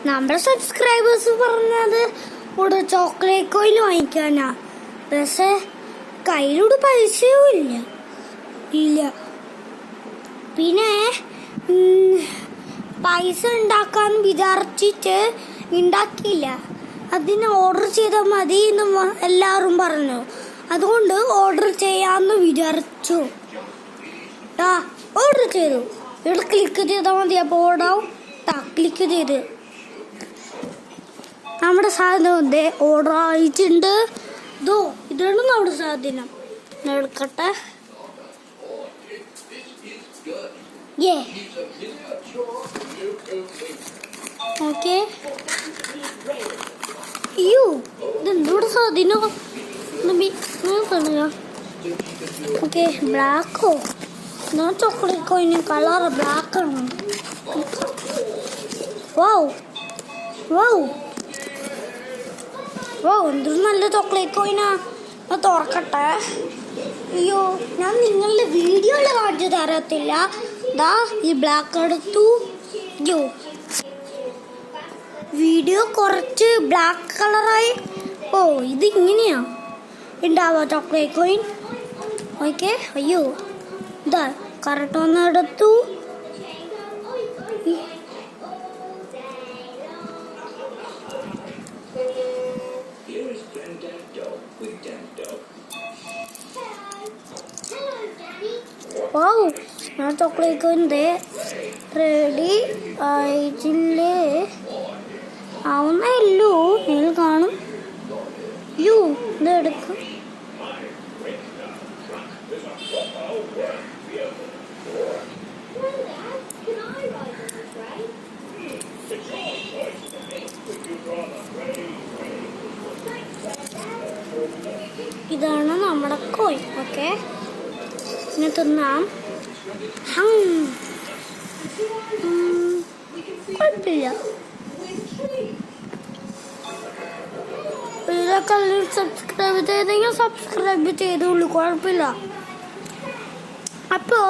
നമ്മുടെ സബ്സ്ക്രൈബേഴ്സ് പറഞ്ഞത് ഇവിടെ ചോക്ലേറ്റ് കോയിൽ വാങ്ങിക്കാനാ. പക്ഷെ കയ്യിലൂടെ പൈസയും ഇല്ല. പിന്നെ പൈസ ഉണ്ടാക്കാൻ വിചാരിച്ചിട്ട് ഉണ്ടാക്കിയില്ല. അതിന് ഓർഡർ ചെയ്താൽ മതി എന്ന് എല്ലാവരും പറഞ്ഞു. അതുകൊണ്ട് ഓർഡർ ചെയ്യാമെന്ന് വിചാരിച്ചു. ഓർഡർ ചെയ്തു. ഇവിടെ ക്ലിക്ക് ചെയ്താൽ മതി. അപ്പോൾ ഓർഡാവും. ക്ലിക്ക് ചെയ്ത് നമ്മുടെ സാധനം ഓർഡർ ആയിട്ടുണ്ട്. ഇതാണ് നമ്മുടെ സാധനം. എടുക്കട്ടെ. ഓക്കെ. ഇതെന്തോടെ സാധനം? ഓക്കെ. ബ്ലാക്കോ? ഞാൻ ചോക്ലേറ്റ് കോയിന് കളർ ബ്ലാക്കാണ്. എന്തൊരു നല്ല ചോക്ലേറ്റ് കോയിനാ. തുറക്കട്ടെ. അയ്യോ, ഞാൻ നിങ്ങളുടെ വീഡിയോയിൽ കാണിച്ചു തരത്തില്ല. ഈ ബ്ലാക്ക് എടുത്തു. വീഡിയോ കുറച്ച് ബ്ലാക്ക് കളറായി. ഇതിങ്ങനെയാ ഉണ്ടാവുക ചോക്ലേറ്റ് കോയിൻ. ഓക്കെ. അയ്യോ, കറക്റ്റ് ഒന്ന് എടുത്തു. ഞാൻ ചോക്ലേറ്റ് കോയിൻ റെഡി ആയിട്ടില്ലേ? ആവുന്നല്ലോ. നിങ്ങൾ കാണും. ഇതെടുക്കും. ഇതാണ് നമ്മുടെ കോയിൻ. ഓക്കെ. ഇനി തിന്നാം. കുഴപ്പമില്ല. ഇതൊക്കെ സബ്സ്ക്രൈബ് ചെയ്തെങ്കിൽ സബ്സ്ക്രൈബ് ചെയ്തോളൂ. കുഴപ്പമില്ല. അപ്പോൾ